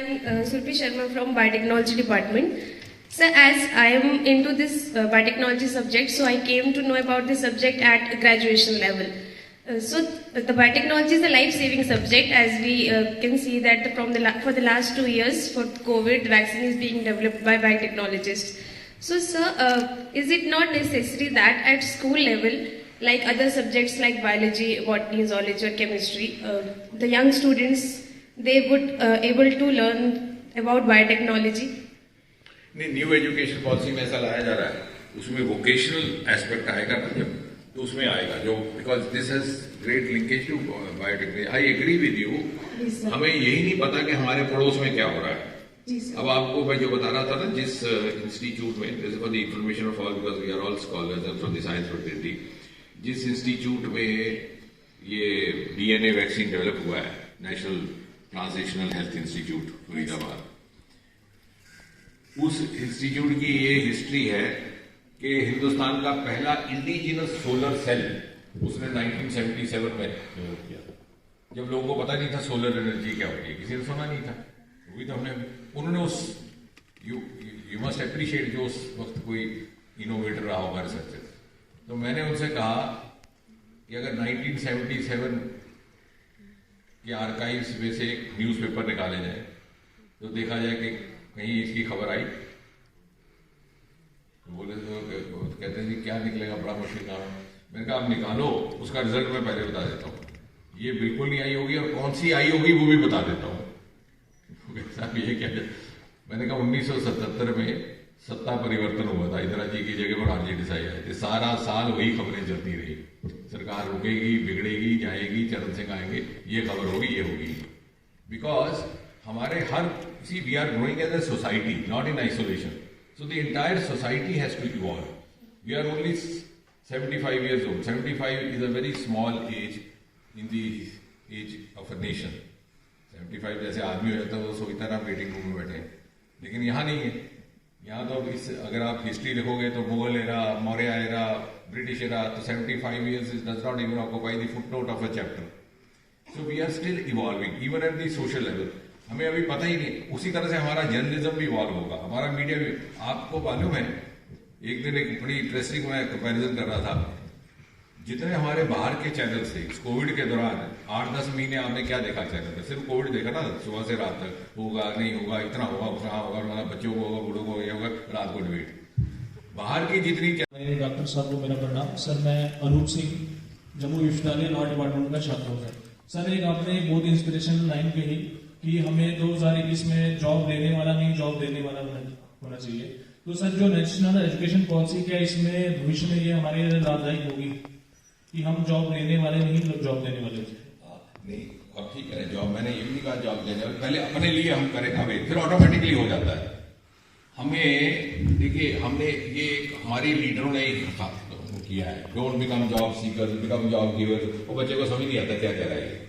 I'm Surpi Sharma from Biotechnology Department. So as I am into this biotechnology subject, so I came to know about this subject at graduation level. So the biotechnology is a life-saving subject, as we can see that for the last 2 years for COVID, the vaccine is being developed by biotechnologists. So sir, is it not necessary that at school level, like other subjects like biology, botany, zoology or chemistry, the young students, they would able to learn about biotechnology? नहीं, new education policy में ऐसा लाया जा रहा है, उसमें vocational aspect आएगा ना जब, तो उसमें आएगा जो, because this has great linkage to biotechnology. I agree with you. हमें यही नहीं पता कि हमारे पड़ोस में क्या हो रहा है. अब आपको मैं जो बता रहा था ना, जिस इंस्टीट्यूट में, जैसे for the information of all, because we are all scholars and from the science faculty, जिस इंस्टीट्यूट में ये डीएनए वैक्सीन डेवलप हुआ है, national translational health institute Faridabad, उस इंस्टीट्यूट की ये हिस्ट्री है कि हिंदुस्तान का पहला इंडिजिनस सोलर सेल उसने 1977 में डेवलप किया, जब लोगों को पता नहीं था सोलर एनर्जी क्या होती है, किसी ने सुना नहीं था. वही तो हमने, उन्होंने उस, यू मस्ट अप्रिशिएट जो उस वक्त कोई इनोवेटर रहा होगा, रिसर्चर. तो मैंने उनसे कहा कि अगर 1977 के आर्काइव्स में से एक न्यूज़पेपर निकाले जाए तो देखा जाए कि कहीं इसकी खबर आई. तो बोले तो कहते हैं जी क्या निकलेगा, बड़ा मुश्किल काम है. मैंने कहा आप निकालो, उसका रिजल्ट मैं पहले बता देता हूँ. ये बिल्कुल नहीं आई होगी, और कौन सी आई होगी वो भी बता देता हूँ. साहब ये क्या, मैंने कहा 1977 में सत्ता परिवर्तन हुआ था, इंदिरा जी की जगह पर आरजेडी आए थे. सारा साल वही खबरें चलती रही, सरकार रुकेगी, बिगड़ेगी, जाएगी, चरण सिंह आएंगे, ये खबर होगी, ये होगी. बिकॉज हमारे हर, see we are growing as a society, not in isolation. So the entire society has to evolve. We are only 75 years old. 75 is a very small age in the age of a nation. 75 जैसे आदमी हो जाता है वो सोचता है waiting room में बैठे, लेकिन यहाँ नहीं है. यहाँ तो अगर आप हिस्ट्री देखोगे तो Mughal era, Maurya era, British era, तो 75 years does not even occupy the footnote of a chapter. So we are still evolving, even at the social level. हमें अभी पता ही नहीं. उसी तरह से हमारा जर्नलिज्म भी इवॉल्व होगा, हमारा मीडिया भी. आपको मालूम है, एक दिन एक बड़ी इंटरेस्टिंग मैं कंपैरिजन कर रहा था, जितने हमारे बाहर के चैनल थे कोविड के दौरान 8-10 महीने आपने क्या देखा चैनल में, सिर्फ कोविड देखा ना, सुबह से रात तक, होगा नहीं होगा, इतना होगा, उतना होगा, बच्चों को होगा, बूढ़ों को, ये होगा, रात को डिबेट. बाहर की जितनी, डॉक्टर साहब को मेरा प्रणाम. सर मैं अनूप सिंह, जम्मू विश्वविद्यालय लॉ डिपार्टमेंट का छात्र हूँ. सर एक आपने बहुत इंस्पिरेशनल लाइन कही कि हमें 2021 में जॉब लेने वाला नहीं, जॉब देने वाला होना चाहिए. तो सर जो नेशनल एजुकेशन पॉलिसी, क्या इसमें भविष्य में ये हमारे लिए लाभदायक होगी कि हम जॉब लेने वाले नहीं, जॉब देने वाले नहीं. अब ठीक है, जॉब, मैंने ये भी नहीं कहा जॉब देने वाले, पहले अपने लिए हम करें, हमें फिर ऑटोमेटिकली हो जाता है. हमें देखिए, हमने ये हमारे लीडरों ने किया है, don't become job seeker, become job giver. वो बच्चे को समझ नहीं आता क्या कह रहा है.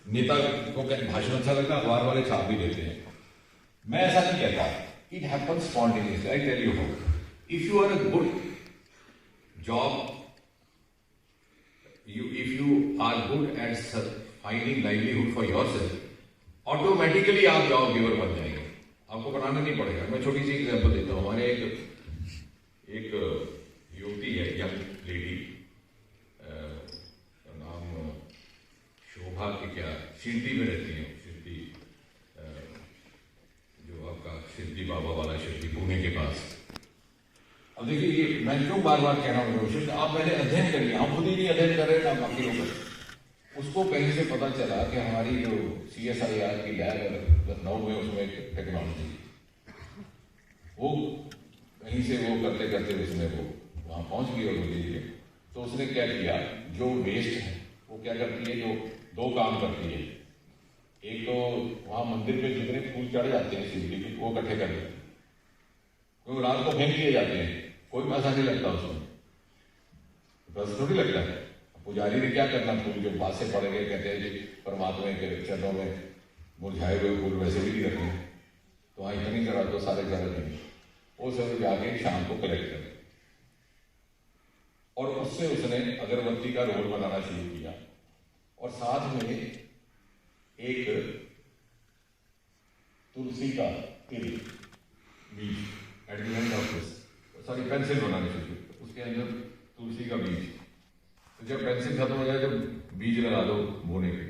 नेता को भाषण अच्छा लगता, अखबार वाले छाप भी देते हैं. मैं ऐसा नहीं कहता. It happens spontaneously. I tell you how. If you are a good job, if you are good at finding livelihood for yourself, automatically आप जॉब गिवर बन जाएंगे, आपको बनाना नहीं पड़ेगा. मैं छोटी सी एग्जांपल देता हूँ. हमारे एक युवती है, यंग लेडी, नाम शोभा की, क्या शिरडी में रहती है, शिरडी जो आपका शिरडी बाबा वाला शिरडी, पुणे के पास. अब देखिए, ये मैं क्यों बार बार कह रहा हूँ, आप पहले अध्ययन करिए. हम खुद ही नहीं अध्ययन कर रहे हैं, बाकी लोग. उसको कहीं से पता चला कि हमारी जो CSIR की लैब है लखनऊ में, उसमें एक टेक्नोलॉजी, वो कहीं से वो करते करते उसमें वो वहाँ पहुँच गई. और बोलिए तो उसने क्या किया, जो वेस्ट है वो क्या करती है, जो 2 काम करती है. एक तो वहाँ मंदिर पे जितने फूल चढ़ जाते हैं शिवजी के, वो इकट्ठे कर लेते हैं, क्योंकि रात को फेंक दिए जाते हैं, कोई पैसा नहीं लगता उसमें, बस थोड़ी लगता है. पुजारी ने क्या करना, फूल जो बात से पड़ गए, कहते हैं जी परमात्मा के चरणों में मुरझाए हुए फूल वैसे भी नहीं रखने, तो वहाँ इतनी करा दो, सारे जगह नहीं, वो सब जाके शाम को कलेक्ट कर. और उससे उसने अगरबत्ती का रोल बनाना शुरू किया. और साथ में एक तुलसी का तिल बीज at the end of this, sorry pencil बनाने शुरू, उसके अंदर तुलसी का बीज, तो जब पेंसिल खत्म हो जाए तो बीज लगा दो बोने के,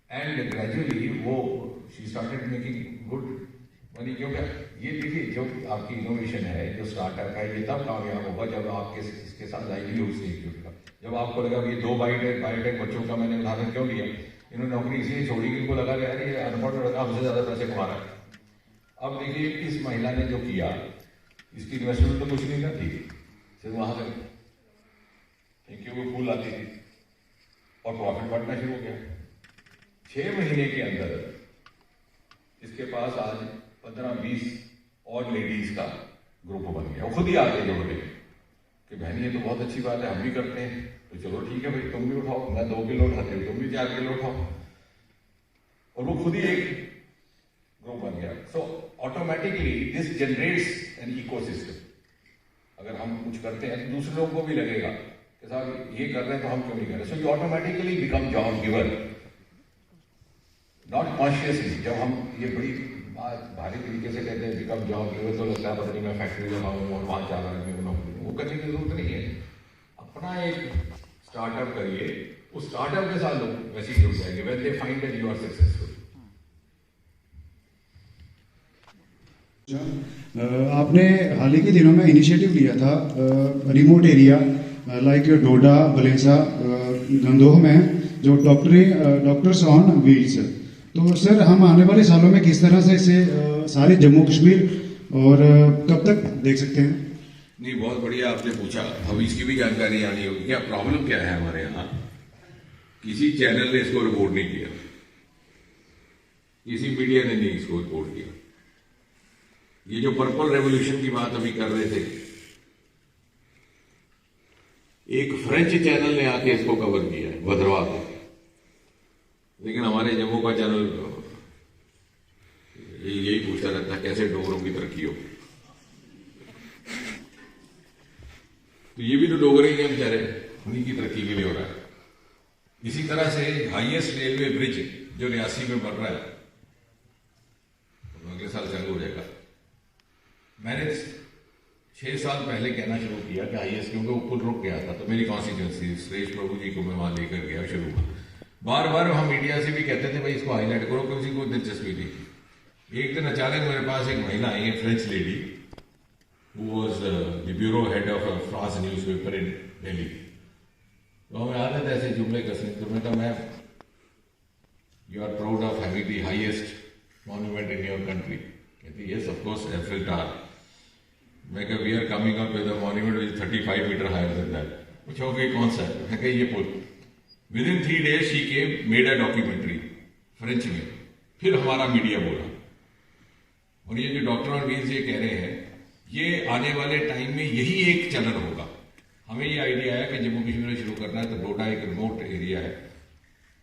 एंड ग्रेजुअली वो she started making good money. क्योंकि ये देखिए जो आपकी इनोवेशन है, जो स्टार्टअप है, ये तब कामयाब होगा जब आपके इसके साथ लाइवलीहुड से जुड़ेगा। जब आपको लगा कि ये 2 बायोटेक बच्चों का मैंने उदाहरण क्यों लिया, इन्होंने नौकरी इसलिए छोड़ी कि इनको लगा कि अरे ये अनपढ़ लड़का हमसे ज़्यादा पैसे कमा रहा है। अब देखिए इस महिला ने जो किया, इसकी इन्वेस्टमेंट तो कुछ नहीं ना थी, सिर्फ वहाँ से थैंक यू वो फूल आती थी और प्रॉफिट बढ़ना शुरू हो गया। 6 महीने के अंदर इसके पास आज 15-20 और लेडीज का ग्रुप बन गया। वो खुद ही आते जोड़ गए कि बहन ये तो बहुत अच्छी बात है, हम भी करते हैं, तो चलो ठीक है भाई तुम भी उठाओ, मैं 2 किलो उठाती हूँ, तुम भी 4 किलो उठाओ, और वो खुद ही एक ग्रुप बन गया। So automatically this generates an ecosystem. अगर हम कुछ करते हैं तो दूसरे लोगों को भी लगेगा कि साहब ये कर रहे हैं तो हम क्यों नहीं कर रहे। So you automatically become job giver, not consciously. जब हम ये बड़ी भारी तरीके से कहते हैं बिकम जॉब गिवर, तो लगता है पता नहीं मैं फैक्ट्री लगाऊँ और वहाँ 4 आदमी बनाऊँ, वो करने की जरूरत नहीं है। अपना एक स्टार्टअप करिए, उस स्टार्टअप के साथ लोग वैसे ही जुड़ जाएंगे when they find that you are successful. आपने हाल ही के दिनों में इनिशिएटिव लिया था remote area like Doda, Balesa, Gandoh में जो डॉक्टर्स ऑन व्हील्स। तो सर हम आने वाले सालों में किस तरह से इसे सारे जम्मू कश्मीर और कब तक देख सकते हैं? नहीं, बहुत बढ़िया आपने पूछा। अब इसकी भी जानकारी आनी होगी। क्या प्रॉब्लम क्या है हमारे यहाँ, किसी चैनल ने इसको रिपोर्ट नहीं किया, किसी मीडिया ने नहीं इसको रिपोर्ट किया। ये जो पर्पल रेवोल्यूशन की बात अभी कर रहे थे, एक फ्रेंच चैनल ने आके इसको कवर किया है, भद्रवा को, लेकिन हमारे जम्मू का चैनल यही पूछता रहता है कैसे डोगरों की तरक्की हो। तो ये भी तो डोगरे ही हैं बेचारे, उन्हीं की तरक्की के लिए हो रहा है। इसी तरह से हाईएस्ट रेलवे ब्रिज जो रियासी में बन रहा है, तो अगले साल चालू हो जाएगा। मैंने 6 साल पहले कहना शुरू किया कि हाईएस्ट, क्योंकि वो पुल रुक गया था, तो मेरी कॉन्स्टिट्यूंसी सुरेश प्रभु जी को मैं वहां लेकर गया शुरू में। बार बार हम मीडिया से भी कहते थे भाई इसको हाईलाइट करो, किसी को दिलचस्पी नहीं थी। एक दिन अचानक मेरे पास एक महिला आई है, French lady, who was the bureau head of a France newspaper in Delhi। तो हमें आदत ऐसे जुमले कसने, तो मैं कहा ma'am you are proud of having the highest monument in your country. कहती yes of course Eiffel tower. मैं कहा we are coming up with a monument which 35 metre higher than that. पूछो कि कौन सा है? मैं कहा ये पुल। Within 3 days she came, made a documentary French में। फिर हमारा मीडिया बोला, और ये जो डॉक्टर और वीर ये कह रहे हैं, ये आने वाले टाइम में यही एक चलन होगा। हमें ये आइडिया है कि जम्मू कश्मीर में शुरू करना है, तो डोडा एक रिमोट एरिया है,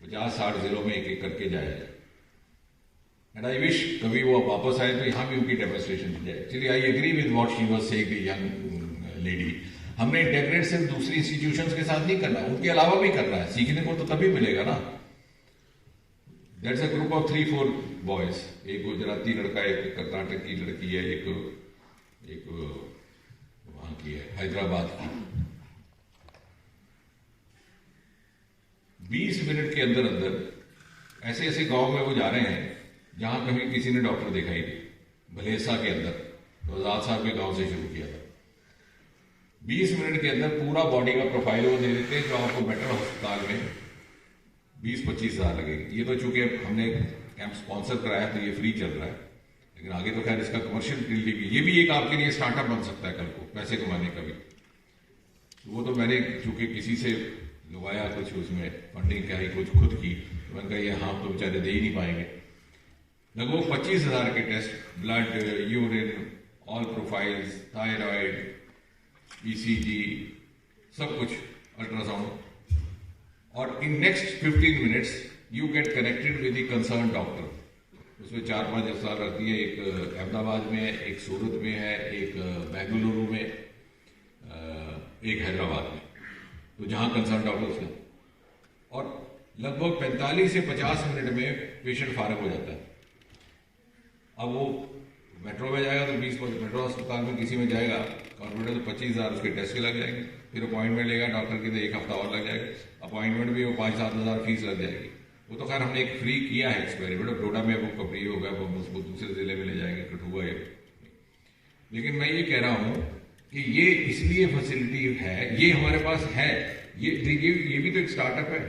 50-60 जिलों में एक एक करके जाया जाए। एंड आई विश कभी वो वापस आए तो यहाँ भी उनकी डेमोन्स्ट्रेशन की जाए। Actually I agree with what she was saying, the young lady. हमने इंटेग्रेट सिर्फ दूसरी इंस्टीट्यूशंस के साथ नहीं करना, उनके अलावा भी करना है। सीखने को तो तभी मिलेगा ना। That's a group of 3-4 boys, एक गुजराती लड़का, एक कर्नाटक की लड़की है, एक वहां की है, हैदराबाद की। 20 मिनट के अंदर अंदर ऐसे ऐसे गांव में वो जा रहे हैं जहां कभी किसी ने डॉक्टर देखा ही नहीं। भलेसा के अंदर, तो आजाद साहब के गांव से शुरू किया था। 20 मिनट के अंदर पूरा बॉडी का प्रोफाइल वो दे देते हैं, जो आपको बेटर अस्पताल में 20-25 हज़ार लगेगी। ये तो चूंकि हमने कैंप स्पॉन्सर कराया तो ये फ्री चल रहा है, लेकिन आगे तो खैर इसका कमर्शियल फील्ड भी, ये भी एक आपके लिए स्टार्टअप बन सकता है कल को, पैसे कमाने का भी। वो तो मैंने चूंकि किसी से लगवाया कुछ, उसमें फंडिंग क्या ही कुछ खुद की, तो मैंने कहा ये हाँ तो बेचारे दे ही नहीं पाएंगे। लगभग 25,000 के test, blood, urine, all profiles, thyroid, ECG, सब कुछ, अल्ट्रासाउंड, और in next 15 minutes you get connected with the concern doctor. उसमें 4-5 अस्पताल रहती है, एक अहमदाबाद में है, एक सूरत में है, एक बेंगलुरु में, एक हैदराबाद में, तो जहां कंसर्न डॉक्टर्स हैं। और लगभग 45 से 50 मिनट में पेशेंट फारग हो जाता है। अब वो मेट्रो में जाएगा तो 20, मेट्रो अस्पताल में किसी में जाएगा कॉर्पोरेट तो 25,000 उसके टेस्ट के लग जाएंगे, फिर अपॉइंटमेंट लेगा डॉक्टर की तो 1 हफ्ता और लग जाएगा, अपॉइंटमेंट भी वो 5-7 हज़ार फीस लग जाएगी। वो तो खैर हमने एक फ्री किया है एक्सपेरिमेंट, डोडा में वो फ्री होगा, वो उसको दूसरे जिले में ले जाएंगे, कठुआ है। लेकिन मैं ये कह रहा हूँ कि ये इसलिए फैसिलिटी है, ये हमारे पास है, ये भी तो एक स्टार्टअप है।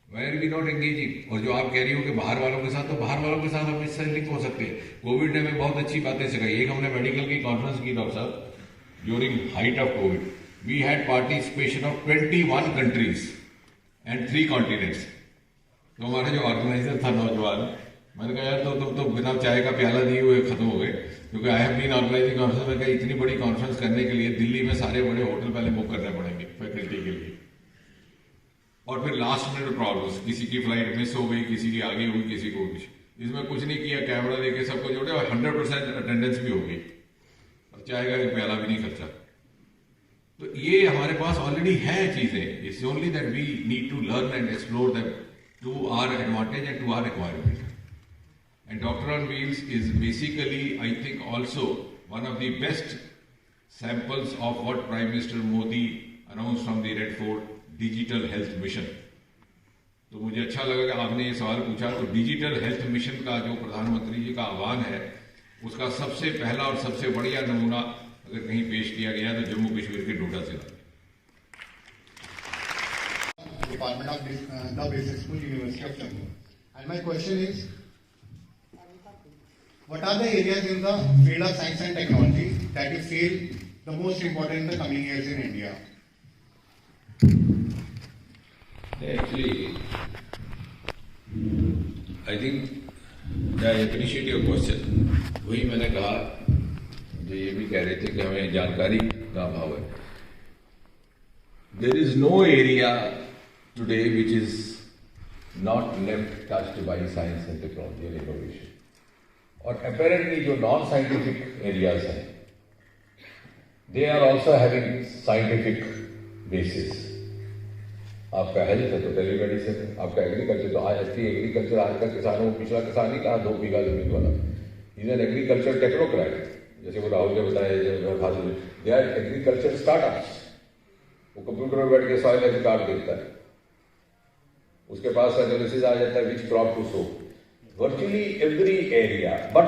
Where we not engaging. और जो आप कह रही हो कि बाहर वालों के साथ, तो बाहर वालों के साथ हम इससे लिंक हो सकते हैं। कोविड ने हमें बहुत अच्छी बातें सिखाई। एक हमने मेडिकल की कॉन्फ्रेंस की डॉक्टर साहब during height of COVID, we had participation of 21 countries and 3 continents. तो हमारा जो ऑर्गेनाइजर था नौजवान, मैंने कहा यार तुम तो बिना चाय का प्याला दिए हुए खत्म हो गए, क्योंकि I have been organising conference में, कहा इतनी बड़ी कॉन्फ्रेंस करने के लिए दिल्ली में सारे बड़े होटल पहले बुक करने पड़ेंगे फैकल्टी के लिए, और फिर लास्ट मिनट प्रॉब्लम्स, किसी की फ्लाइट मिस हो गई, किसी की आगे हुई, किसी को कुछ। इसमें कुछ नहीं किया, कैमरा लेके सबको जोड़े और 100% अटेंडेंस भी हो गई और चाय का एक प्याला भी नहीं खर्चा। तो ये हमारे पास ऑलरेडी है चीजें, it's only that we need to learn and explore them to our advantage and to our requirement. And doctor on wheels is basically I think also one of the best samples of what prime minister Modi announce from the Red Fort digital health mission. तो मुझे अच्छा लगा कि आपने ये सवाल पूछा। तो डिजिटल हेल्थ मिशन का जो प्रधानमंत्री जी का आह्वान है, उसका सबसे पहला और सबसे बढ़िया नमूना अगर कहीं पेश किया गया तो जम्मू कश्मीर के डोडा जिला। Department of the Basic School, University of Jammu. And my question is, what are the areas in the field of science and technology that you feel the most important in the coming years in India? Actually, I think I appreciate your question. वही मैंने कहा, जो ये भी कह रहे थे कि हमें जानकारी का अभाव है। There is no area today which is not left touched by science and technology and innovation. और apparently जो non-scientific areas हैं, they are also having scientific basis. आपका हेल्थ है तो टेलीमेडिसिन है, आपका एग्रीकल्चर तो आज एग्रीकल्चर आज का किसानों पिछला किसान नहीं कहा 2 बीघा जमीन वाला, इज एन एग्रीकल्चर टेक्नोक्रेट, जैसे वो राहुल ने बताया, दे आर एग्रीकल्चर स्टार्टअप्स। वो कंप्यूटर में बैठ के सॉइल हेल्थ कार्ड देखता है, उसके पास एनालिसिस आ जाता है which crop to sow, virtually every area. But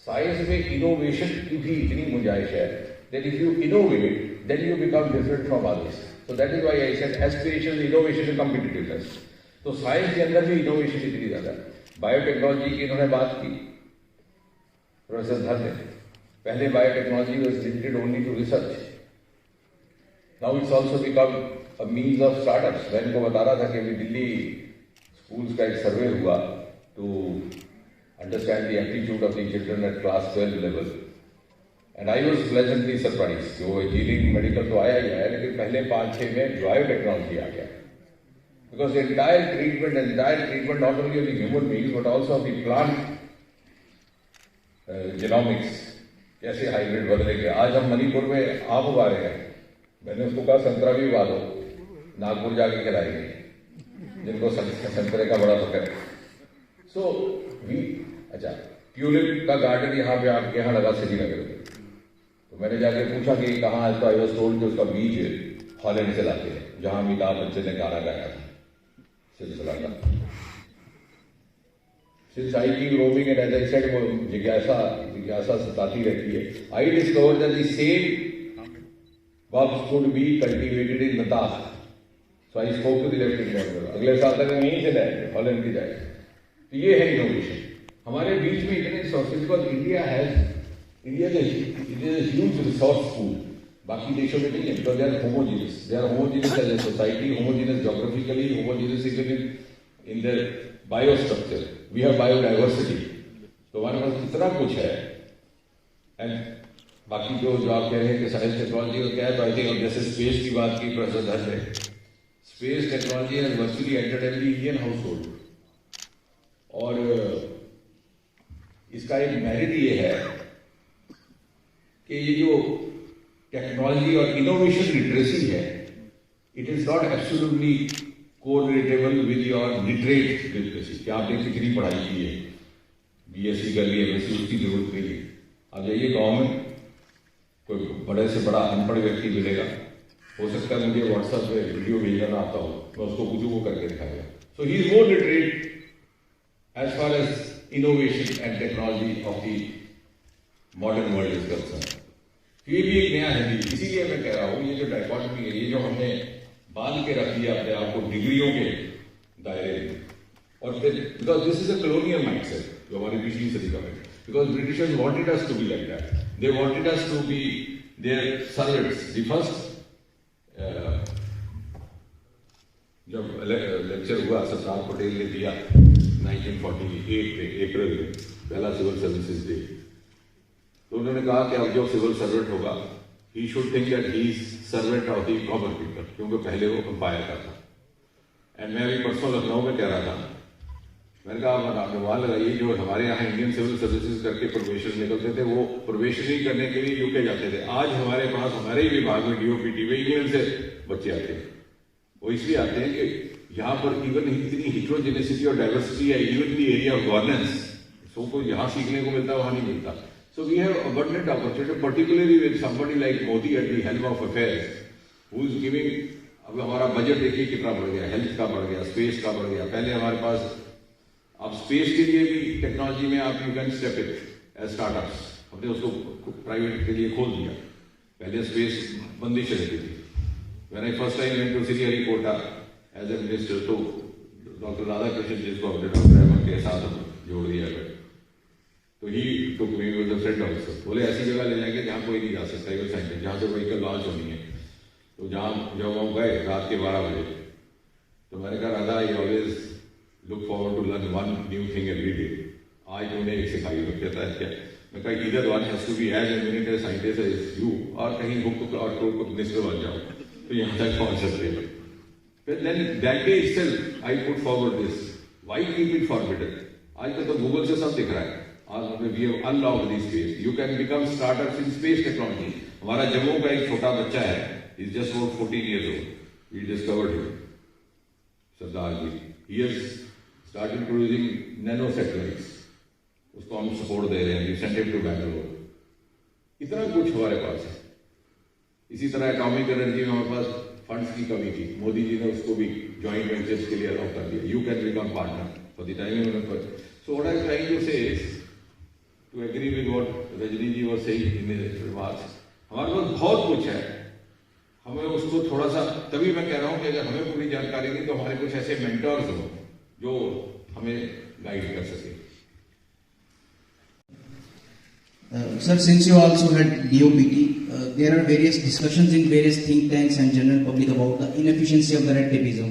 science में इनोवेशन की भी इतनी गुंजाइश है that if you innovate then you become different from others. So that is why I said aspiration, innovation and competitiveness. तो साइंस के अंदर भी इनोवेशन इतनी ज्यादा है। बायोटेक्नोलॉजी की इन्होंने बात की प्रोफेसर धर ने, पहले biotechnology was limited only to research, now it's also become a means of startups. मैं इनको बता रहा था कि अभी दिल्ली स्कूल्स का एक सर्वे हुआ to understand the aptitude of the children at class 12 level, and I was pleasantly surprise. जो इंजीनियरिंग मेडिकल तो आया ही आया, लेकिन पहले 5-6 में बायोटेक्नोलॉजी आ गया, because entire treatment not only of the human beings but also of the plant genomics, कैसे hybrid बदलेंगे। आज हम मणिपुर में आम उगा रहे हैं, मैंने उसको कहा संतरा भी उगा दो, नागपुर जाके खिलाएंगे जिनको संतरे का बड़ा फकर है। सो वी अच्छा ट्यूलिप का गार्डन यहाँ पे आपके यहाँ लगा श्रीनगर में, तो मैंने जाके पूछा कि कहाँ है, तो आई वाज टोल्ड कि उसका बीज हॉलैंड से लाते हैं, जहां अमिताभ बच्चन ने गाना गाया था सिलसिला का। Since I keep roaming and as I said, वो जिज्ञासा सताती रहती है। I discovered that the same bugs could be cultivated in Ladakh. So I spoke to the Lieutenant Governor. अगले साल तक हम यहीं से लाएंगे, हॉलैंड की जाए। तो ये है इनोवेशन। हमारे बीच में इतने resources, because India is a huge resource pool, बाकी देशों में नहीं है, because they are homogeneous as a society, homogeneous geographically, homogeneous in their biostructure, we have biodiversity. तो हमारे पास इतना कुछ है। एंड बाकी जो आप कह रहे हैं कि साइंस टेक्नोलॉजी का क्या है, तो आई थिंक जैसे स्पेस की बात की प्रोफेसर धर ने, space technology has virtually entered every Indian house hold. और इसका एक मेरिट ये है कि ये जो टेक्नोलॉजी और इनोवेशन लिटरेसी है, it is not absolutely correlatable with your literate literacy, कि आपने कितनी पढ़ाई की है, BSc कर ली, MSc, उसकी जरूरत नहीं है। अब जाइए गाँव में कोई बड़े से बड़ा अनपढ़ व्यक्ति मिलेगा, हो सकता है मुझे व्हाट्सएप पे वीडियो भेजना ना आता हो, मैं उसको पूछूँ वो करके दिखाएगा। So he is more literate as far as innovation and technology of the modern world is concern. ये भी एक नया है, इसीलिए मैं कह रहा हूँ ये जो डायकॉटमी है, ये जो हमने बांध के रख दिया अपने आप को डिग्रियों के दायरे में, और फिर because this is a colonial mindset जो हमारी 20वीं सदी का है, because Britishers wanted us to be like that, they wanted us to be their servants. The first जब लेक्चर हुआ सरदार पटेल ने दिया 1948 में अप्रैल में, पहला सिविल सर्विसेज डे, तो उन्होंने कहा कि अब जो सिविल सर्वेंट होगा he should think that he is servant of the common people, क्योंकि पहले वो अंपायर का था। एंड मैं अभी परसों लखनऊ में कह रहा था, मैंने कहा आप अनुमान लगाइए जो हमारे यहाँ इंडियन सिविल सर्विसेज करके प्रोबेशन निकलते थे वो प्रोबेशनिंग करने के लिए यूके जाते थे। आज हमारे पास हमारे ही विभाग में DOPT में इंग्लैंड से बच्चे आते हैं। वो इसलिए आते हैं कि यहाँ पर इवन इतनी हिट्रोजेनेसिटी और डाइवर्सिटी है, even the area of governance, so को यहाँ सीखने को मिलता है वहाँ नहीं मिलता। So we have abundant opportunity, particularly with somebody like Modi at the helm of affairs, who is giving, अब हमारा बजट देखिए कितना बढ़ गया, हेल्थ का बढ़ गया, स्पेस का बढ़ गया। पहले हमारे पास, अब स्पेस के लिए भी टेक्नोलॉजी में आप you can step it as startups, हमने उसको प्राइवेट के लिए खोल दिया। पहले स्पेस बंदिश रहती थी। When I first time went to Sriharikota as a minister, तो डॉक्टर राधाकृष्णन जिसको हमने डॉक्टर अहमद के साथ जोड़ दिया गया, तो he took me with a friend also, बोले ऐसी जगह ले जाएंगे जहाँ कोई नहीं जा सकता, इवन सेंटर जहाँ से व्हीकल लॉन्च होनी है। तो जहाँ जब हम गए रात के 12 बजे, तो मैंने कहा Radha I always look forward to learn one new thing every day. आज उन्हें एक सिखाई, वो कहता है क्या, मैं कहा इधर one has to be as eminent scientist as you, और कहीं बुक और को मिनिस्टर बन जाओ, तो यहाँ तक पहुँच सकते हैं। But then that day itself I put forward this. Why keep it forbidden? आजकल तो गूगल से सब दिख रहा है। आज we have unlocked this space. You can become startups in space technology. हमारा जम्मू का एक छोटा बच्चा है, he's just about 14 years old. We discovered him, Sardar ji. He has started producing nano satellites. उसको हम सपोर्ट दे रहे हैं. We sent him to Bangalore. इतना कुछ हमारे पास है। इसी तरह एटॉमिक एनर्जी में हमारे पास फंड्स की कमी थी, मोदी जी ने उसको भी जॉइंट वेंचर्स के लिए अलाउ कर दिया। You can become partner for the time पर। So what I am trying to say is to agree with what Rajni ji was saying in his remarks. हमारे पास बहुत कुछ है, हमें उसको थोड़ा सा, तभी मैं कह रहा हूँ कि अगर हमें पूरी जानकारी नहीं तो हमारे कुछ ऐसे मेंटर्स हो जो हमें गाइड कर सके। Sir, since you also had DOPT, there are various discussions in various think tanks and general public about the inefficiency of the red tapeism.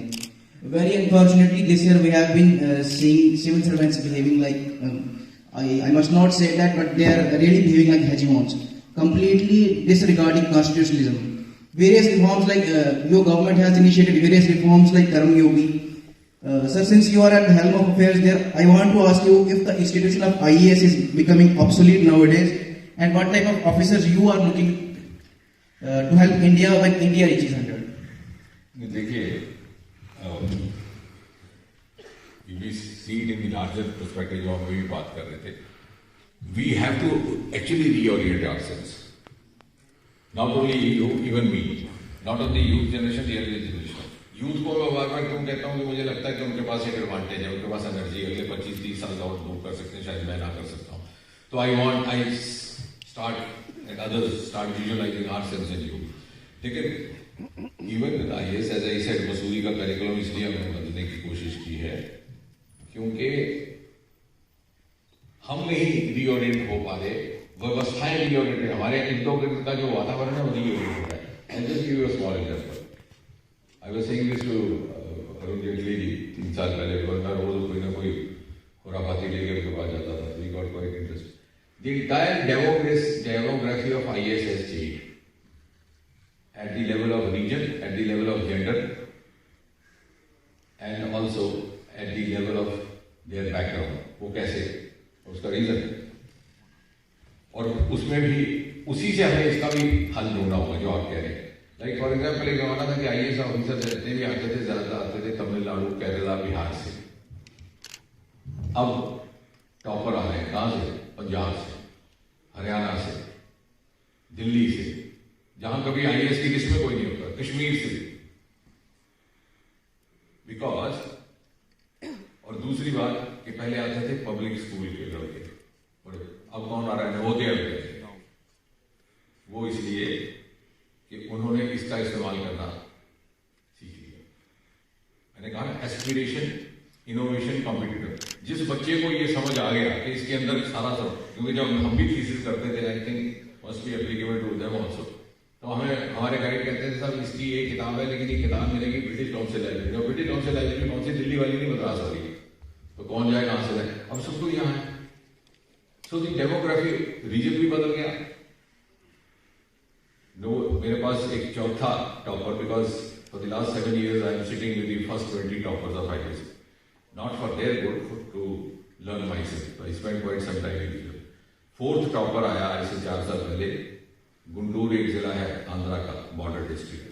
Very unfortunately, this year we have been seeing civil servants behaving like, I must not say that, but they are really behaving like hegemons, completely disregarding constitutionalism. Various reforms like, your government has initiated various reforms like Karma Yogi. Sir, since you are at the helm of affairs there, I want to ask you if the institution of IAS is becoming obsolete nowadays, and what type of officers you are looking to help India when India reaches 100. देखिए, we see it in the larger perspective जो हम अभी बात कर रहे थे. We have to actually reorient ourselves. Not only you, even me. Not only youth generation, the elder generation. Youth को मैं बार बार क्यों कहता हूँ कि मुझे लगता है कि उनके पास एक एडवांटेज है, उनके पास एनर्जी, अगले 25-30 साल और मूव कर सकते हैं, शायद मैं ना कर सकता हूँ। तो I start and others start visualising ourselves in you. लेकिन even with IAS, as I said, Mussoorie का करिकुलम इसलिए हमने बदलने की कोशिश की है क्योंकि हम नहीं रीओरिएंट हो पा रहे, व्यवस्थाएं रीओरिएंट है, हमारे इंदों का जो वातावरण है वो रीओरिएंट हो रहा है। And just give you a small example. I was saying this to Arun Jaitley ji 3 साल पहले, मैं रोज कोई ना कोई खुराफाती लेकर उनके पास जाता था। We got quite interested. The entire demography of IAS has changed at the level of region, at the level of gender, and also at the level of their background. वो कैसे, उसका रीजन, और उसमें भी उसी से हमें इसका भी हल ढूंढना होगा जो आप कह रहे हैं। लाइक फॉर एग्जाम्पल, एक जमाना था कि आईएएस ऑफिसर जितने भी आते थे ज्यादातर आते थे तमिलनाडु, केरला, बिहार से। अब टॉपर आ रहे हैं, कहां से? पंजाब से, हरियाणा से, दिल्ली से, जहां कभी आईएएस की लिस्ट में कोई नहीं होता, कश्मीर से। बिकॉज, और दूसरी बात कि पहले आते थे पब्लिक स्कूल के लड़के, और अब कौन आ रहा है? नवोदय विद्यालय। वो इसलिए कि उन्होंने इसका इस्तेमाल करना सीख लिया। मैंने कहा एस्पिरेशन, इनोवेशन, कॉम्पिटिटर। जिस बच्चे को ये समझ आ गया कि इसके अंदर सारा सब, क्योंकि जब हम भी थीसिस करते थे, I think must be applicable to them also, तो हमें हमारे गाइड कहते थे साहब इसकी ये किताब है, लेकिन ये किताब मिलेगी ब्रिटिश काउंसिल लाइब्रेरी। और ब्रिटिश काउंसिल लाइब्रेरी कौन सी? दिल्ली वाली नहीं, मद्रास वाली। तो कौन जाए, कहां से जाए? अब सब कुछ यहाँ है। सो दी डेमोग्राफी रीजन भी बदल गया। नो, मेरे पास एक चौथा topper, because for the last 7 years I am sitting with the first 20 toppers of IIT, not for their good, to learn myself. I spend quite some time with them. 4th topper आया आज से 4 साल पहले। गुंटूर एक जिला है आंध्रा का, border district,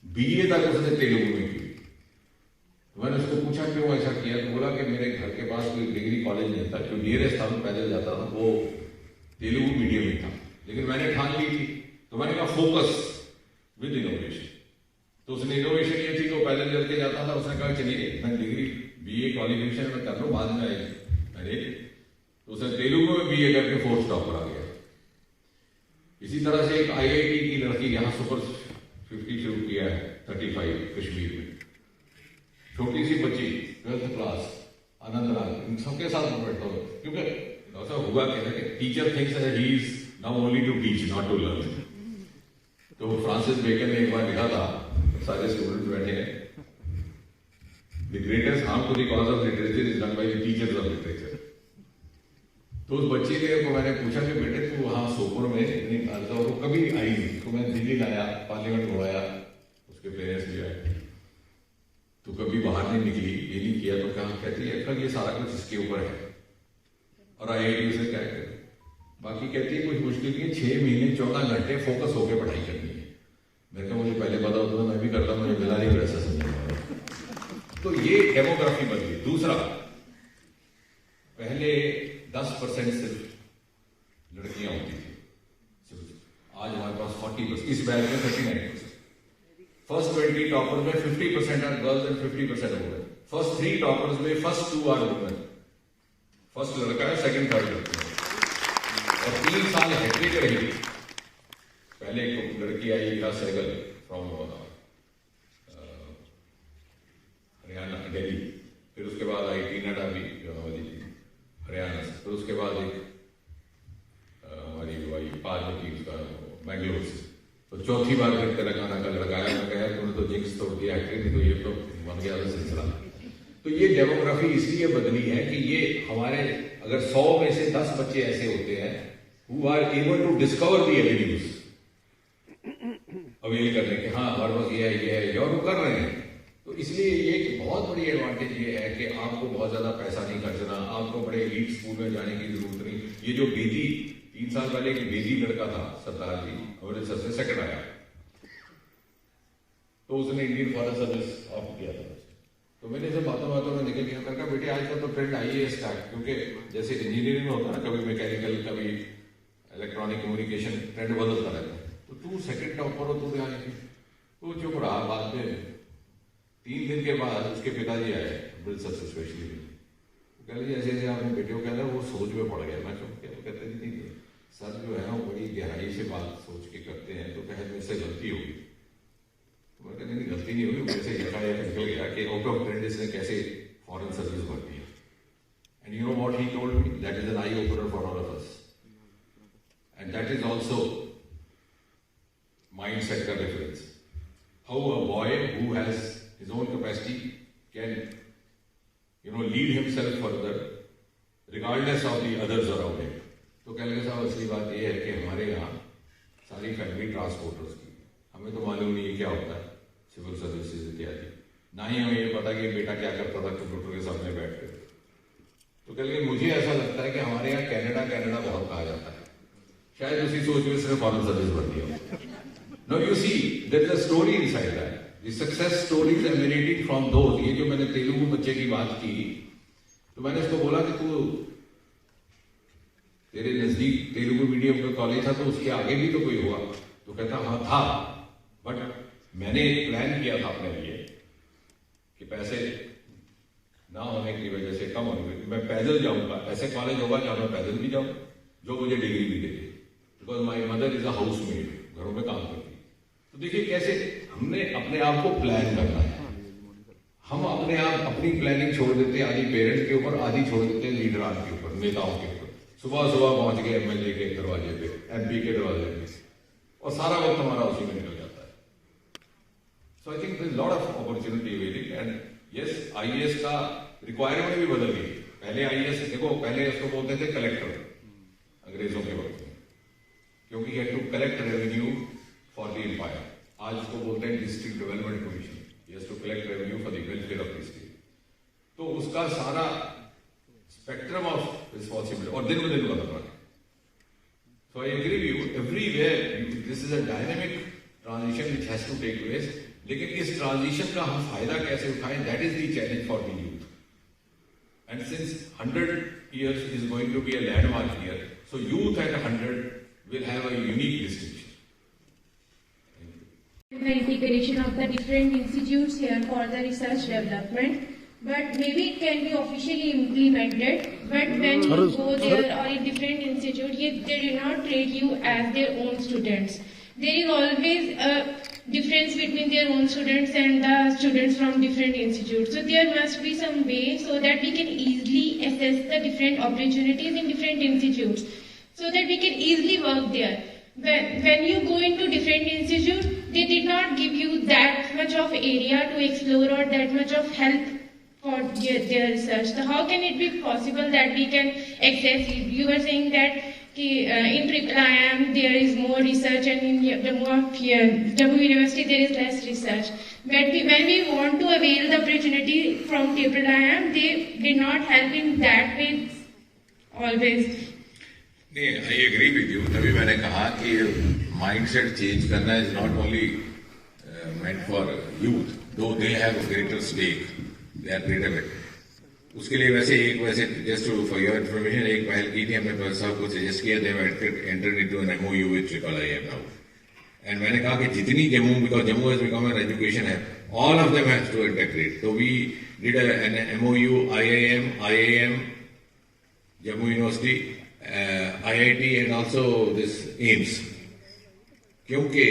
BA तक उसने तेलुगु में की। तो मैंने उसको पूछा क्यों ऐसा किया, तो बोला कि मेरे घर के पास कोई डिग्री कॉलेज नहीं था, जो नियरेस्ट था पैदल जाता था, वो तेलुगु मीडियम में था, लेकिन मैंने ठान ली थी। तो मैंने कहा फोकस विद इनोवेशन। तो उसने इनोवेशन ये थी तो पैदल चल के जाता था। उसने कहा चलिए मैं डिग्री BA क्वालिफिकेशन में कर लो, बाद में आएगी। अरे, तो उसने तेलुगु में BA करके 4th टॉपर आ गया। इसी तरह से एक IIT की लड़की यहाँ सुपर 50 शुरू किया है, 35 कश्मीर में, छोटी सी बच्ची 12th क्लास, आनंद राज, इन सबके साथ में बैठता हूँ। क्योंकि ऐसा हुआ क्या है, teacher thinks he is now only to teach, not to learn. तो फ्रांसिस बेकन ने एक बार लिखा था, सारे स्टूडेंट बैठे हैं, the greatest harm to the cause of literature is done by the teachers of literature. तो उस बच्चे को मैंने पूछा कि बेटे तू वहां सोपुर में इतनी था, वो कभी आई नहीं, तो मैं दिल्ली लाया, पार्लियामेंट घुमाया, उसके पेरेंट्स भी आए, तो कभी बाहर नहीं निकली, ये नहीं किया। तो कहा, कहती है कल ये सारा कुछ इसके ऊपर है, और IIT से क्या करे। बाकी कहती है कुछ मुश्किल नहीं है, 6 महीने 14 घंटे फोकस होकर पढ़ाई करनी है। मेरे को मुझे पहले पता होता तो मैं भी करता, मुझे मिला नहीं ऐसा समझ। तो ये डेमोग्राफी बदली। दूसरा, पहले 10% सिर्फ लड़कियां होती थी, आज हमारे पास 40%, इस बैच में 39%। फर्स्ट 20 टॉपर्स में 50% are girls and 50% women. First 3 toppers में फर्स्ट 2 आर वुमेन। फर्स्ट लड़का है, सेकंड थर्ड लड़की है। और 3 साल हैट्रिक रही। पहले एक लड़की आई इरा सहगल फ्रॉम हरियाणा, दिल्ली, फिर उसके बाद आई टीना डाबी जो हमारी हरियाणा से, फिर उसके बाद एक हमारी भाई पार्टी थी उसका बैंगलोर से। तो चौथी बार फिर तेलंगाना का लड़का आया, मैं कहा तुमने तो जिंक्स तोड़ दिया हैट्रिक, नहीं तो ये तो बन गया था सिलसिला। तो ये डेमोग्राफी इसलिए बदली है कि ये हमारे अगर 100 में से 10 बच्चे ऐसे होते हैं who are able to discover the avenues, avail करने के, हाँ हमारे पास ये है, और वो कर रहे हैं। तो इसलिए ये कि बहुत बड़ी एडवांटेज ये है कि आपको बहुत ज्यादा पैसा नहीं खर्चना, आपको बड़े एलीट स्कूल में जाने की जरूरत नहीं। ये जो बेदी 3 साल पहले एक बेदी लड़का था सरदार जी, अमृतसर से सेकंड आया, तो उसने इंडियन फॉरेन सर्विस ऑप्ट किया था। तो मैंने जब बातों में निकल गया, मैंने कहा बेटे आजकल तो ट्रेंड IAS का, क्योंकि जैसे इंजीनियरिंग में होता है ना, कभी मैकेनिकल, कभी इलेक्ट्रॉनिक कम्युनिकेशन, ट्रेंड बदलता रहता है। तो तू सेकंड टॉपर हो, तू आएगी। तो चुप रहा। बाद में 3 दिन के बाद उसके पिताजी आए अमृतसर से स्पेशली, कह लीजिए ऐसे ऐसे आपने बेटे को कहना, वो सोच में पड़ गया। मैं चुप किया, तो कहते नहीं सर जो है ना वो बड़ी गहराई से बात सोच के करते हैं, तो कहे मेरे से गलती होगी। तो मैं कहते नहीं गलती नहीं होगी, वैसे यकायक निकल गया कि आउट ऑफ ट्रेंड ने कैसे फॉरेन सर्विस भरती है। And you know what he told me, that is an eye opener for all of us, and that is also mindset का difference. How a boy who has his own capacity can, lead himself further regardless of the others around him. तो कह लगे साहब असली बात यह है कि हमारे यहाँ सारी फैमिली ट्रांसपोर्टर्स की, हमें तो मालूम नहीं क्या होता है सिविल सर्विसेज इत्यादि, ना ही हमें ये पता कि बेटा क्या करता था कंप्यूटर के सामने बैठ कर। तो कह लगे मुझे ऐसा लगता है कि हमारे यहाँ कनाडा बहुत कहा जाता है, शायद उसी सोच में सिर्फ फॉरेन सर्विस भरती हो। Now you see, there is a story inside that. The success stories emanating from those. ये जो मैंने तेलुगु बच्चे की बात की, तो मैंने उसको बोला कि तू तेरे नजदीक तेलुगु मीडियम का कॉलेज था तो उसके आगे भी तो कोई होगा। तो कहता हाँ था, बट मैंने एक प्लान किया था अपने लिए कि पैसे ना होने की वजह से, कम होने की, मैं पैदल जाऊंगा, ऐसे कॉलेज होगा जहां मैं पैदल भी जाऊं, जो मुझे डिग्री भी दे, because my mother is a housemaid, घरों में काम करती। तो देखिए कैसे हमने अपने आप को प्लान करना है। हम अपने आप अपनी प्लानिंग छोड़ देते हैं, आधी पेरेंट्स के ऊपर, आधी छोड़ देते हैं लीडरान के ऊपर, नेताओं के ऊपर। सुबह सुबह पहुंच गए एमएलए के दरवाजे पे, एमपी के दरवाजे पे, और सारा वक्त हमारा उसी में निकल जाता है। So I think there is lot of opportunity available, and yes IAS का रिक्वायरमेंट भी बदल गई। पहले आईएएस देखो, पहले उसको बोलते थे कलेक्टर अंग्रेजों के वक्त में, क्योंकि had to collect revenue for the empire. आज उसको बोलते हैं district development commission, he has to collect revenue for the welfare of the state. तो उसका सारा स्पेक्ट्रम ऑफ रिस्पॉन्सिबिलिटी और दिन ब दिन बदल रहा है। So I agree with you. Everywhere, this is a dynamic transition which has to take place. लेकिन इस ट्रांजिशन का हम फायदा कैसे उठाएं? That is the challenge for the youth. And since 100 years is going to be a landmark year, so youth at 100 will have a unique distinction. The integration of the different institutes here for the research development, but maybe it can be officially implemented, but when you go there or in different institute, they do not treat you as their own students. There is always a difference between their own students and the students from different institutes. So there must be some way so that we can easily assess the different opportunities in different institutes, so that we can easily work there. When you go into different institutes, they did not give you that much of area to explore or that much of help for their research. So how can it be possible that we can access it? You were saying that in IIM there is more research and in Jammu University there is less research. But when we want to avail the opportunity from IIM, they did not help in that way always. नहीं, आई agree with you. तभी मैंने कहा कि mindset change करना is not only meant for youth, though they have greater stake, they are greater wit. उसके लिए वैसे just for your information एक पहल की थी हमने, प्रोफेसर साहब को सजेस्ट किया, they entered into an MOU with IIM now, and मैंने कहा कि जितनी Jammu, because Jammu has become an education है, all of them has to integrate. तो we did an MOU IIM, Jammu University, IIT and also this AIIMS, क्योंकि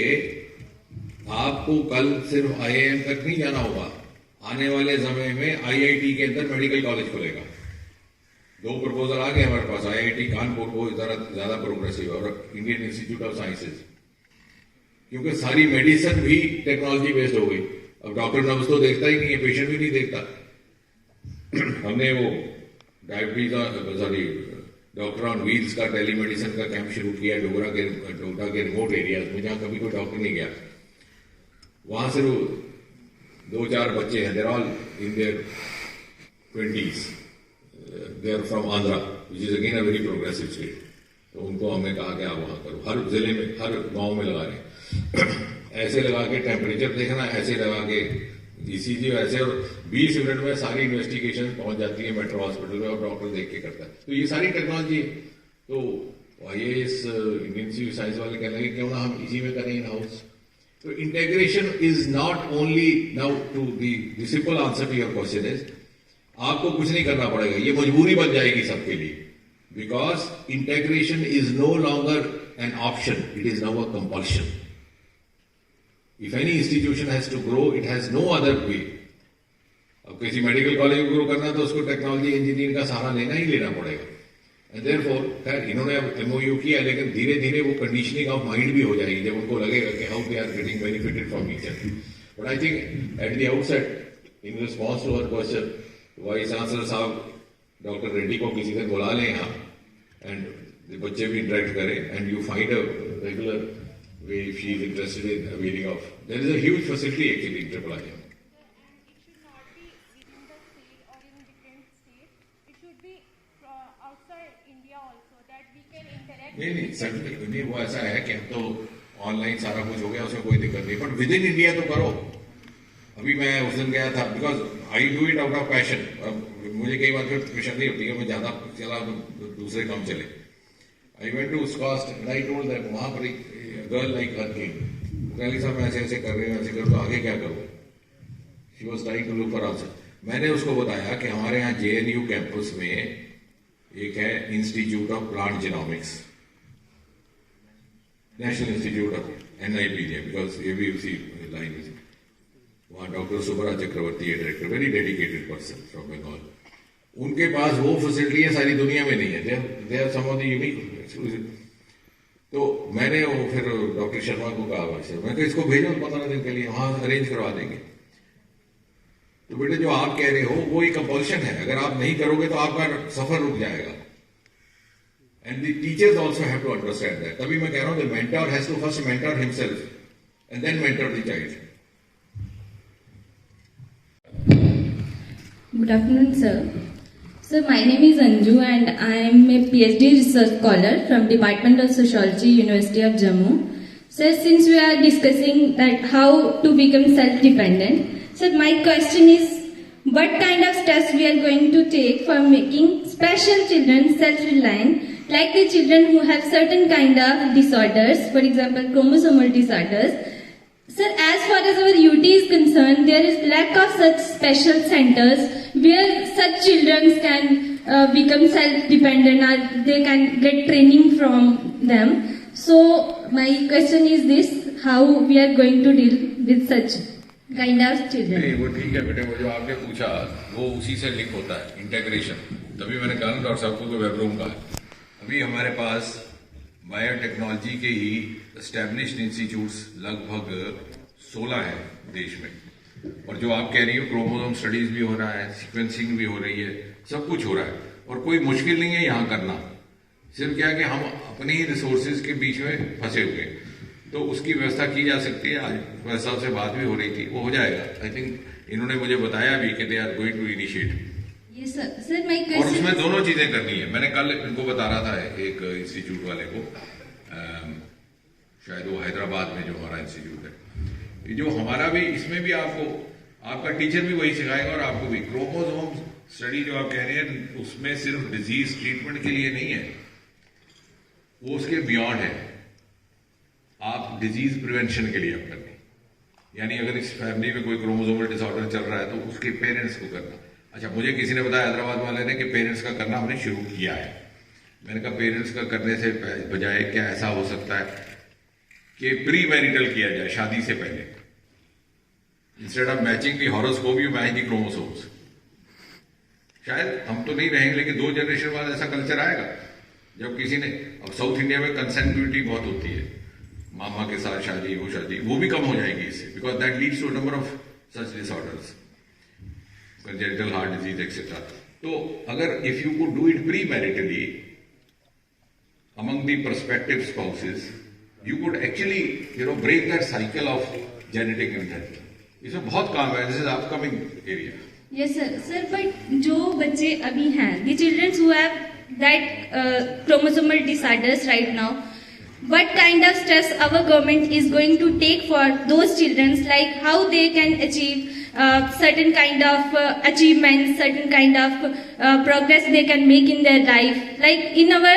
आपको कल सिर्फ IIM तक नहीं जाना होगा, आने वाले समय में IIT के अंदर मेडिकल कॉलेज खुलेगा। 2 प्रपोजल आ गए हमारे पास, IIT कानपुर को ज्यादा प्रोग्रेसिव और इंडियन इंस्टीट्यूट ऑफ साइंसेज, क्योंकि सारी मेडिसिन भी टेक्नोलॉजी बेस्ड हो गई। अब डॉक्टर नर्स तो देखता ही नहीं है, पेशेंट भी नहीं देखता। हमने वो डायबिटीज डॉक्टर ऑन व्हील्स का टेलीमेडिसिन का कैंप शुरू किया डोगरा के रिमोट एरियाज में, जहां कभी कोई डॉक्टर नहीं गया। वहां सिर्फ 2-4 बच्चे हैं, they're all in their 20s, they are from Andhra which is again a very progressive state. तो उनको हमने कहा कि आप वहां करो, हर जिले में, हर गांव में लगा रहे ऐसे लगा के टेम्परेचर देखना, ऐसे लगा के ECG, ऐसे, और 20 मिनट में सारी इन्वेस्टिगेशन पहुंच जाती है मेट्रो हॉस्पिटल में और डॉक्टर देख के करता है। तो ये सारी टेक्नोलॉजी है। तो IAS इंडियन सिविल साइंस वाले कह रहे हैं क्यों ना हम इसी में करें इन हाउस। तो integration is not only, now to the simple answer to your question is, आपको कुछ नहीं करना पड़ेगा, ये मजबूरी बन जाएगी सबके लिए, because integration is no longer an option, it is now a compulsion. If any institution has to grow, it has no other way. अब किसी मेडिकल कॉलेज को ग्रो करना तो उसको टेक्नोलॉजी इंजीनियरिंग का सहारा लेना पड़ेगा। एंड देयरफॉर खैर इन्होंने अब MOU किया, लेकिन धीरे धीरे वो कंडीशनिंग ऑफ माइंड भी हो जाएगी जब उनको लगेगा कि how they are getting benefited from each other. But I think at the outset in response to our question, vice chancellor साहब डॉक्टर रेड्डी को किसी दिन बुला लें यहाँ, एंड बच्चे भी इंटरेक्ट करें, and you find a regular way if she is interested in availing of. There is a huge facility actually in IIM. It should not be within the state or in different states. It should be outside India also, that we can interact. नहीं certainly नहीं, वो ऐसा है कि अब तो online सारा कुछ हो गया, उसमें कोई दिक्कत नहीं, बट विद इन इंडिया तो करो। अभी मैं उस दिन गया था, because I do it out of passion. मुझे कई बार फिर प्रेशर नहीं होती है, मैं ज्यादा चला दूसरे काम चले, I went to Scotland and I told them वहां पर गर्ल लाइक हर केम कहली साहब मैं ऐसे ऐसे कर रहे हैं ऐसे कर तो आगे क्या करूं. She was trying to look for answer. मैंने उसको बताया कि हमारे यहाँ JNU कैंपस में एक है institute of plant genomics, national institute of NIPJ, because ये भी उसी लाइन में. वहाँ डॉक्टर सुब्रा चक्रवर्ती है director, very dedicated person from Bengal. उनके पास वो फैसिलिटियां सारी दुनिया में नहीं है. They are some of the unique. तो मैंने वो फिर डॉक्टर शर्मा को कहा वैसे, मैं कहा इसको भेजो 15 दिन के लिए, वहां अरेंज करवा देंगे. तो बेटे जो आप कह रहे हो वो एक कंपल्शन है, अगर आप नहीं करोगे तो आपका सफर रुक जाएगा. And the teachers also have to understand that. तभी मैं कह रहा हूं the mentor has to first mentor himself and then mentor the child. Good afternoon, sir. Sir, my name is Anju and I am a PhD research scholar from Department of Sociology, University of Jammu. Sir, since we are discussing that how to become self-dependent, sir, my question is, what kind of steps we are going to take for making special children self-reliant, like the children who have certain kind of disorders, for example, chromosomal disorders. Sir, as far as our UT is concerned, there is lack of such special centers where such children can become self-dependent or they can get training from them. So, my question is this, how we are going to deal with such kind of children? नहीं वो ठीक है बेटे, वो जो आपने पूछा वो उसी से लिंक होता है, इंटीग्रेशन. तभी मैंने कहा डॉक्टर साहब को वेब रूम का है. अभी हमारे पास बायोटेक्नोलॉजी के ही एस्टेब्लिश्ड इंस्टीट्यूट्स लगभग 16 है देश में. और जो आप कह रही हो क्रोमोसोम स्टडीज भी हो रहा है, सीक्वेंसिंग भी हो रही है, सब कुछ हो रहा है. और कोई मुश्किल नहीं है यहाँ करना. सिर्फ क्या कि हम अपने ही रिसोर्सेज के बीच में फंसे हुए हैं, तो उसकी व्यवस्था की जा सकती है. आज प्रेस साहब से बात भी हो रही थी, वो हो जाएगा. आई थिंक इन्होंने मुझे बताया भी कि they are going to initiate. Yes, sir. Sir, my और question उसमें is, दोनों चीजें करनी है. मैंने कल इनको बता रहा था एक इंस्टीट्यूट वाले को, शायद वो हैदराबाद में जो हमारा इंस्टीट्यूट है, जो हमारा भी, इसमें भी आपको आपका टीचर भी वही सिखाएगा और आपको भी. क्रोमोसोम स्टडी जो आप कह रहे हैं उसमें सिर्फ डिजीज ट्रीटमेंट के लिए नहीं है, वो उसके बियॉन्ड है. आप डिजीज प्रिवेंशन के लिए आप करनी. यानी अगर इस फैमिली में कोई क्रोमोसोमल डिसऑर्डर चल रहा है तो उसके पेरेंट्स को करना. अच्छा, मुझे किसी ने बताया हैदराबाद वाले ने कि पेरेंट्स का करना हमने शुरू किया है. मैंने कहा पेरेंट्स का करने से बजाय क्या ऐसा हो सकता है कि प्री मैरिटल किया जाए, शादी से पहले. Instead of matching the horoscope you match the chromosomes. शायद हम तो नहीं रहेंगे, लेकिन 2 जनरेशन बाद ऐसा कल्चर आएगा जब किसी ने. अब साउथ इंडिया में कंसेंटिविटी बहुत होती है, मामा के साथ शादी, वो भी कम हो जाएगी इससे, because that leads to number of such disorders, congenital heart disease, etc. तो अगर if you could do it pre-maritally among the prospective spouses, you could actually break that cycle of genetic inheritance. इसमें बहुत काम है. This is upcoming area. yes, sir. Sir, but जो बच्चे अभी हैं, the children who have that chromosomal disorders right now, what kind of steps our government is going to take for those children, like how they can achieve certain kind of achievements, certain kind of progress they can make in their life. Like in our,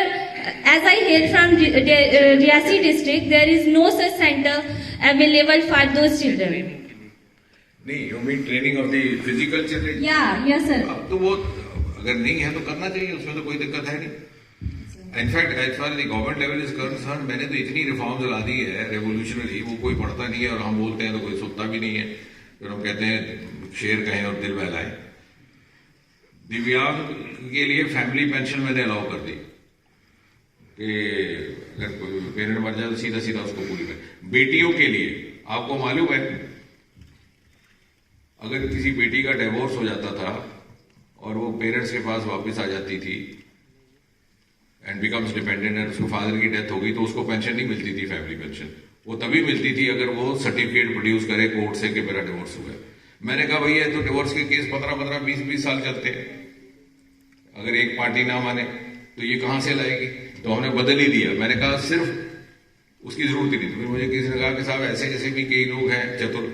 as I hail from Riyasi district, there is no such center available for those children. नहीं, you mean training of the physical children? Yeah, yes sir. अब तो वो अगर नहीं है तो करना चाहिए, उसमें तो कोई दिक्कत है नहीं. In fact as far the government level is concern, मैंने तो इतनी रिफॉर्म्स ला दी है रेवोल्यूशनरी, वो कोई पढ़ता नहीं है और हम बोलते हैं तो कोई सुनता भी नहीं है. फिर हम कहते हैं शेर कहें और दिल बहलाए. दिव्यांग के लिए फैमिली पेंशन मैंने अलाउ कर दी कि अगर कोई पेरेंट मर जाए तो सीधा सीधा उसको पूरी कर. बेटियों के लिए आपको मालूम है, अगर किसी बेटी का डिवोर्स हो जाता था और वो पेरेंट्स के पास वापस आ जाती थी एंड बिकम्स डिपेंडेंट, और उसको फादर की डेथ हो गई तो उसको पेंशन नहीं मिलती थी. फैमिली पेंशन वो तभी मिलती थी अगर वो सर्टिफिकेट प्रोड्यूस करे कोर्ट से कि मेरा डिवोर्स हुआ है. मैंने कहा भैया तो डिवोर्स के केस 15-15, 20-20 साल चलते हैं. अगर एक पार्टी ना माने तो ये कहां से लाएगी? तो हमने बदल ही दिया. मैंने कहा सिर्फ उसकी जरूरत ही नहीं. तो फिर मुझे किसी ने कहा कि साहब ऐसे ऐसे भी कई लोग हैं चतुर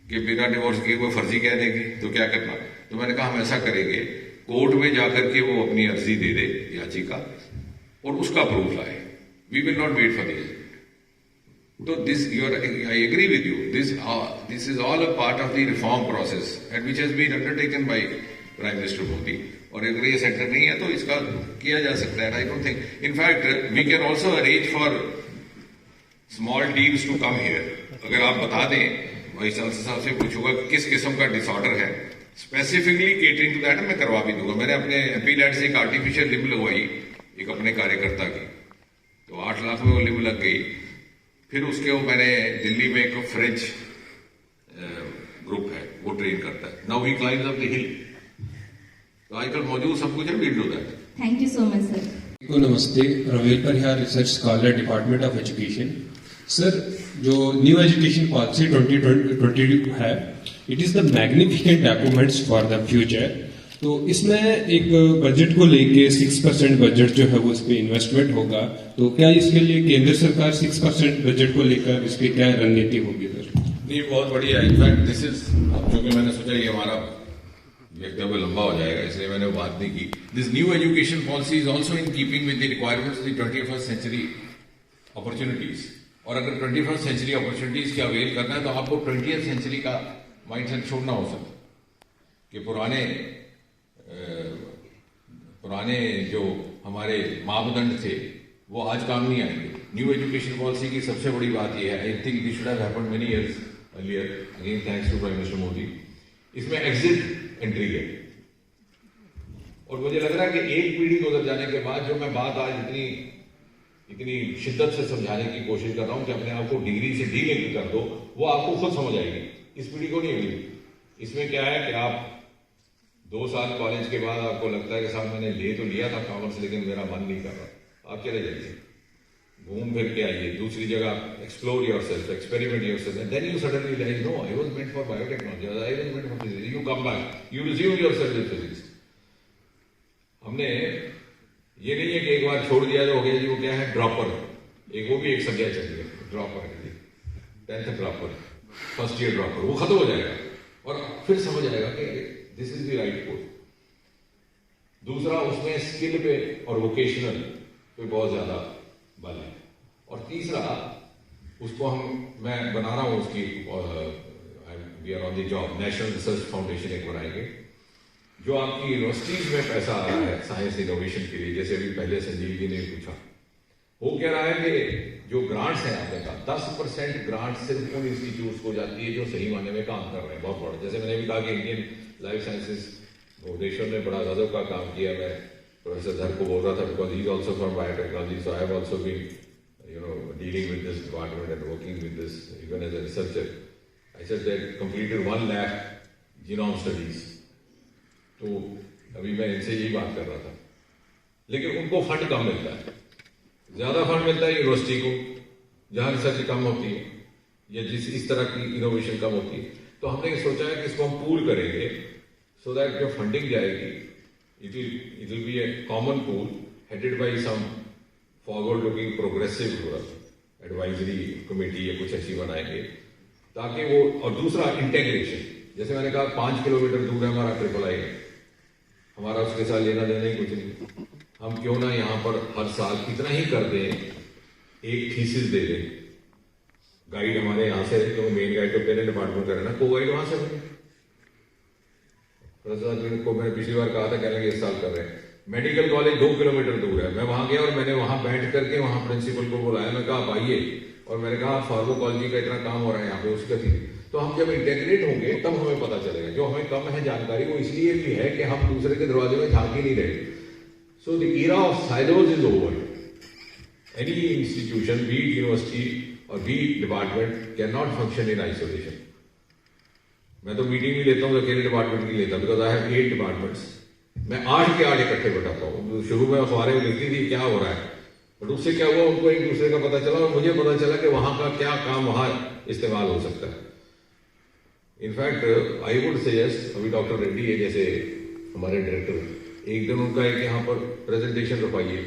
कि बिना डिवोर्स के वो फर्जी कह देंगे तो क्या करना. तो मैंने कहा हम ऐसा करेंगे, कोर्ट में जाकर के वो अपनी अर्जी दे दे, याचिका, और उसका प्रूफ लाए. We will not wait for the result. So this, I agree with you. This is all a part of the reform process, and which has been undertaken by Prime Minister Modi. और अगर ये centre नहीं है तो इसका किया जा सकता है. I don't think. In fact, we can also arrange for small teams to come here. अगर आप बता दें, वाइस चांसलर साहब से पूछूंगा किस किस्म का डिसऑर्डर है, स्पेसिफिकली केटरिंग टू दैट मैं करवा भी दूंगा. मैंने अपने एमपी लैंड से एक आर्टिफिशियल लिम्ब लगवाई एक अपने कार्यकर्ता की, तो 8 लाख में वो लिम्ब लग गई. फिर उसके वो मैंने दिल्ली में एक फ्रेंच ग्रुप है, वो ट्रेन करता है. Now he climbs up the hill. तो आजकल मौजूद सब कुछ है, we do that. Thank you so much sir. नमस्ते, Ravel Parihar, research scholar, department of education. Sir, जो न्यू एजुकेशन पॉलिसी 2022 है, it is the magnificent documents for the future. तो इसमें एक बजट को लेके 6% बजट जो है वो इस पे इन्वेस्टमेंट होगा. तो क्या इसके लिए केंद्र सरकार 6% बजट को लेकर इस पे क्या रणनीति होगी सर? नहीं, बहुत बढ़िया. इनफैक्ट दिस इज, चूंकि मैंने सोचा ये हमारा वक्तव्य लंबा हो जाएगा, इसलिए मैंने बात नहीं की. This new education policy is also in keeping with the requirements of the 21st century opportunities. और अगर 21st सेंचुरी अपॉर्चुनिटीज की अवेल करना है तो आपको 20th सेंचुरी का माइंडसेट छोड़ना हो सकता कि पुराने जो हमारे मापदंड थे वो आज काम नहीं आएंगे. न्यू एजुकेशन पॉलिसी की सबसे बड़ी बात यह है, I think this should have happened many years earlier, again thanks to prime minister Modi. इसमें एग्जिट एंट्री है, और मुझे लग रहा है कि एक पीढ़ी गुजर जाने के बाद जो मैं बात आज इतनी शिद्दत से समझाने की कोशिश कर रहा हूं कि अपने आप को डिग्री से डी लिंक कर दो, वो आपको खुद समझ आएगी. इस पीढ़ी को नहीं होगी. इसमें क्या है कि आप 2 साल कॉलेज के बाद आपको लगता है कि साहब मैंने ले तो लिया था कॉमर्स, लेकिन मेरा मन नहीं कर रहा. आप चले जाइए, घूम फिर के आइए, दूसरी जगह explore yourself, experiment yourself, and then you suddenly realise no, I was meant for biotechnology, I was meant for physics. You come back, you resume yourself with physics. हमने ये नहीं है कि एक बार छोड़ दिया तो हो गया जी. वो क्या है, ड्रॉपर. वो भी एक संज्ञा चाहिए, ड्रॉपर है जी, 10th dropper, first year dropper, वो खत्म हो जाएगा और फिर समझ आएगा कि this is the right course. दूसरा, उसमें स्किल पे और वोकेशनल पे बहुत ज्यादा बल है. और तीसरा, उसको मैं बना रहा हूं उसकी, we are on the job, national research foundation एक बनाएंगे जो आपकी यूनिवर्सिटीज में पैसा आ रहा है साइंस इनोवेशन के लिए. जैसे अभी पहले संजीव जी ने पूछा, वो कह रहा है कि जो ग्रांट्स हैं आपने कहा 10% ग्रांट सिर्फ उन इंस्टीट्यूट्स को जाती है जो सही मायने में काम कर रहे हैं, बहुत बड़ा. जैसे मैंने भी कहा कि इंडियन लाइफ साइंसेज भुवनेश्वर ने बड़ा गजब का काम किया. मैं प्रोफेसर धर को बोल रहा था, because he is also from biotechnology, so I have also been dealing with this department and working with this even as a researcher. I said they completed 1 lakh genome studies. तो अभी मैं इनसे यही बात कर रहा था, लेकिन उनको फंड कम मिलता है. ज्यादा फंड मिलता है यूनिवर्सिटी को जहां रिसर्च कम होती है या इस तरह की इनोवेशन कम होती है. तो हमने सोचा है कि इसको हम पूल करेंगे सो दैट जो फंडिंग जाएगी it will be a common pool headed by some forward looking progressive advisory committee या कुछ ऐसी बनाएंगे ताकि वो. और दूसरा, इंटेग्रेशन. जैसे मैंने कहा 5 किलोमीटर दूर है हमारा III, हमारा उसके साथ लेना देना ही कुछ नहीं. हम क्यों ना यहां पर हर साल इतना ही कर दें, एक थीसिस दे दें. गाइड हमारे यहां से, तो मेन गाइड तो पेरेंट डिपार्टमेंट का रहना, को गाइड वहां से बने. प्रोफेसर को मैंने पिछली बार कहा था, कहने लगे इस साल कर रहे हैं. मेडिकल कॉलेज 2 किलोमीटर दूर है. मैं वहां गया और मैंने वहां बैठ करके वहां प्रिंसिपल को बुलाया. मैं कहा आप आइए, और मैंने कहा फार्माकोलॉजी का इतना काम हो रहा है यहाँ पे, उसका थी. तो हम जब इंटेग्रेट होंगे तब हमें पता चलेगा. जो हमें कम है जानकारी, वो इसलिए भी है कि हम दूसरे के दरवाजे में झांक ही नहीं रहे. So the era of silos is over. Any institution, be it university or be it department, cannot function in isolation. मैं तो मीटिंग भी लेता हूँ अकेले डिपार्टमेंट की लेता, बिकॉज आई हैव 8 डिपार्टमेंट्स. मैं 8 के 8 इकट्ठे बैठाता हूँ. शुरू में अखबारें में लिखती थी क्या हो रहा है, बट उससे क्या हुआ, उनको एक दूसरे का पता चला और मुझे पता चला कि वहां का क्या काम वहां इस्तेमाल हो सकता है. इनफैक्ट आई वुड सजेस्ट, अभी डॉक्टर रेड्डी है जैसे हमारे डायरेक्टर, एक दिन उनका एक यहाँ पर प्रेजेंटेशन रखवाइए,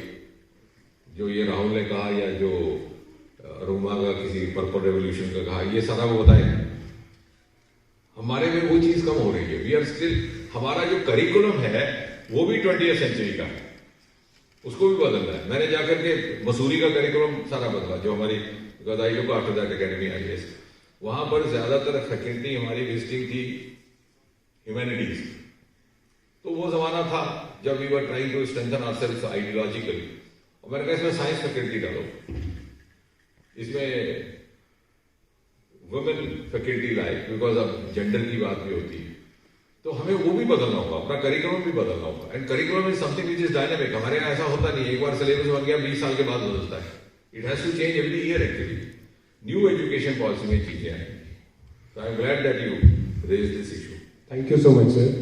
जो ये राहुल ने कहा या जो रोमा का किसी पर्पल रेवोल्यूशन का कहा, ये सारा वो बताए. हमारे में वो चीज कम हो रही है. वी आर स्टिल, हमारा जो करिकुलम है वो भी 20th सेंचुरी का है. उसको भी बदलना है। मैंने जाकर के मसूरी का करिकुलम सारा बदला, जो हमारी गदाई लोग आफ्टर दैट अकेडमी आई है, वहां पर ज्यादातर फैकल्टी हमारी विजिटिंग थी ह्यूमैनिटीज। तो वो जमाना था जब we were trying to strengthen ourselves ideologically, और मैंने कहा इसमें साइंस फैकल्टी डालो, इसमें वुमेन फैकल्टी लाए, बिकॉज अब जेंडर की बात भी होती है। तो हमें वो भी बदलना होगा, अपना करिकुलम भी बदलना होगा। And curriculum is something which is dynamic. हमारे यहाँ ऐसा होता नहीं, एक बार सिलेबस बन गया 20 साल के बाद बदलता है। It has to change every year actually. New education policy में चीजें आएंगी। So I'm glad that you raised this issue. Thank you so much, sir.